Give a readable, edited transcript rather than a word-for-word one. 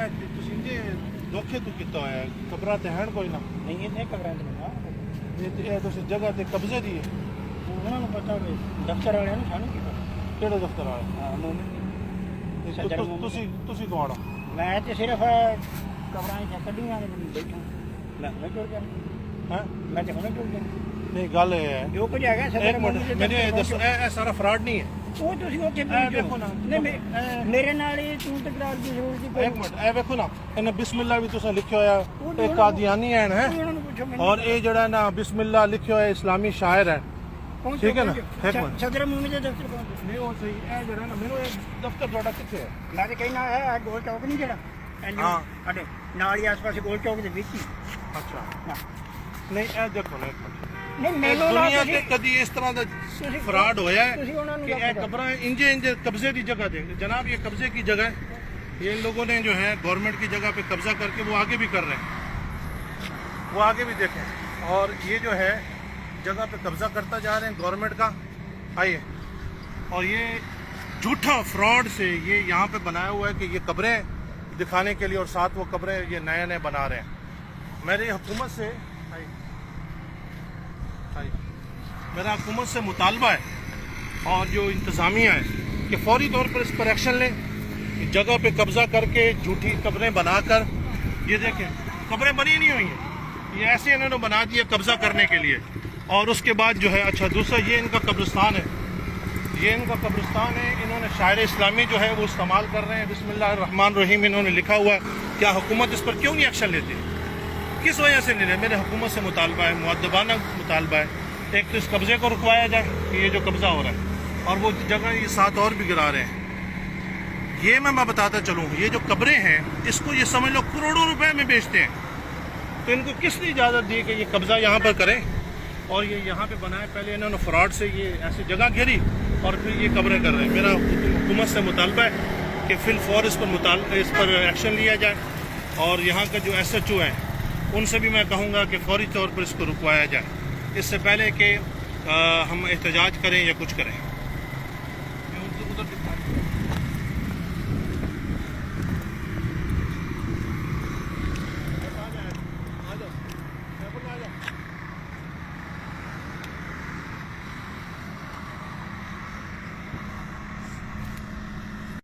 ਤੁਸੀਂ ਜੇ ਧੋਖੇ ਤੋਂ ਕੀਤਾ ਹੋਇਆ ਹੈ, ਕਬਰਾਂ ਤੇ ਹਨ ਕੋਈ ਨਾ ਨਹੀਂ ਇਹ ਨਹੀਂ ਕਬਰਾਂ ਦੇ ਨਾ ਇਹ ਤੁਸੀਂ ਜਗ੍ਹਾ ਤੇ ਕਬਜ਼ੇ ਦੀ ਹੈ। ਉਹਨਾਂ ਨੂੰ ਪਤਾ ਵੀ ਦਫ਼ਤਰ ਵਾਲਿਆਂ ਨੂੰ ਸਾਨੂੰ ਕੀ ਪਤਾ ਕਿਹੜੇ ਦਫ਼ਤਰ ਵਾਲੇ? ਹਾਂ ਮੂਮਨ ਤੁਸੀਂ ਕੌਣ ਹੋ? ਮੈਂ ਤੇ ਸਿਰਫ ਕਬਰਾਂ 'ਚ ਕੱਢੀਆਂ ਨੇ ਬੈਠਾ ਮੈਂ ਟੁਰ ਗਿਆ ਹੈ ਮੈਂ ਤੇ ਹੁਣੇ ਟੁਰ ਗਿਆ ਨਹੀਂ ਗੱਲ ਇਹ ਹੈ ਜੋ ਕੁਝ ਹੈਗਾ ਇੱਕ ਮਿੰਟ ਮੈਨੂੰ ਇਹ ਦੱਸੋ ਇਹ ਸਾਰਾ ਫਰਾਡ ਨਹੀਂ ਹੈ। ਉਹ ਤੁਸੀਂ ਉੱਥੇ ਦੇਖੋ ਨਾ ਮੇਰੇ ਨਾਲ ਇਹ ਤੂੰ ਤਕਰਾਰ ਦੀ ਜ਼ਰੂਰਤ ਨਹੀਂ ਇੱਕ ਮਿੰਟ ਇਹ ਵੇਖੋ ਨਾ ਇਹਨੇ ਬਿਸਮਿल्लाह भी तुसें लिखा होया एक कादियानी है ਉਹਨਾਂ ਨੂੰ ਪੁੱਛੋ ਮੈਨੂੰ और ये जड़ा ना बिस्मिल्लाह लिखा होया इस्लामी शायर है ठीक है ना एक मिनट ਸਦਰ ਮੂਮਨ ਦੇ ਦਫ਼ਤਰ ਕੋਲ नहीं वो सही है जड़ा ना मेनू दफ्तर ਤੁਹਾਡਾ ਕਿੱਥੇ ਹੈ? ਮੈਂ ਤੇ ਕਹਿਣਾ ਹੈ ਗੋਲ ਚੌਕ ਨਹੀਂ ਜਿਹੜਾ ਹਾਂ ਸਾਡੇ ਨਾਲ ਹੀ ਆਸ-ਪਾਸੇ ਗੋਲ ਚੌਕ ਦੇ ਵਿੱਚ ਹੀ अच्छा ਹਾਂ। नहीं ਇਹ ਦੇਖੋ ਨਾ ਇੱਕ ਮਿੰਟ ਨਹੀਂ ਇਹ ਮੈਨੂੰ ਦੁਨੀਆ ਤੇ ਕਦੀ ਇਸ ਤਰ੍ਹਾਂ ਦਾ ਫਰਾਡ ਹੋਇਆ है ਤੁਸੀਂ ਉਹਨਾਂ ਨੂੰ कि ये कब्रें इंजे कब्जे की जगह दे जनाब ये कब्जे की जगह है। ये इन लोगों ने जो है गवर्नमेंट की जगह पे कब्जा करके वो आगे भी कर रहे हैं वो आगे भी देखें और ये जो है जगह पे कब्जा करता जा रहे हैं गवर्नमेंट का। आइए और ये झूठा फ्रॉड से ये यहाँ पे बनाया हुआ है कि ये कब्रें दिखाने के लिए और साथ वो कब्रें ये नए नए बना रहे हैं। मेरी हुकूमत से मेरा हुकूमत से मुतालबा है और जो इंतज़ामिया है कि फौरी तौर पर इस पर एक्शन लें। जगह पे कब्जा करके झूठी कब्रें बनाकर ये देखें कब्रें बनी नहीं हुई हैं ये ऐसे इन्होंने बना दिया कब्जा करने के लिए। और उसके बाद जो है अच्छा दूसरा ये इनका कब्रिस्तान है ये इनका कब्रिस्तान है इन्होंने शायर इस्लामी जो है वो इस्तेमाल कर रहे हैं बिस्मिल्लाहिर्रहमानिर्रहीम इन्होंने लिखा हुआ है। क्या हुकूमत इस पर क्यों नहीं एक्शन लेती किस वजह से नहीं रहे? मेरे हुकूमत से मुतालबा है मुअद्दबाना मुतालबा है एक तो इस कब्जे को रुकवाया जाए कि ये जो कब्जा हो रहा है और वो जगह ये साथ और भी गिरा रहे हैं। ये मैं बताता चलूँ ये जो कब्रें हैं इसको ये समझ लो करोड़ों रुपए में बेचते हैं तो इनको किसने इजाज़त दी कि ये कब्जा यहाँ पर करें और ये यहाँ पे बनाए? पहले इन्होंने फ्रॉड से ये ऐसी जगह घेरी और फिर ये कब्रें कर रहे हैं। मेरा हुकूमत से मुतालबा है कि फिलफौर इस पर एक्शन लिया जाए और यहाँ का जो SHO है उनसे भी मैं कहूँगा कि फौरी तौर पर इसको रुकवाया जाए इससे पहले कि हम एहतजाज करें या कुछ करें।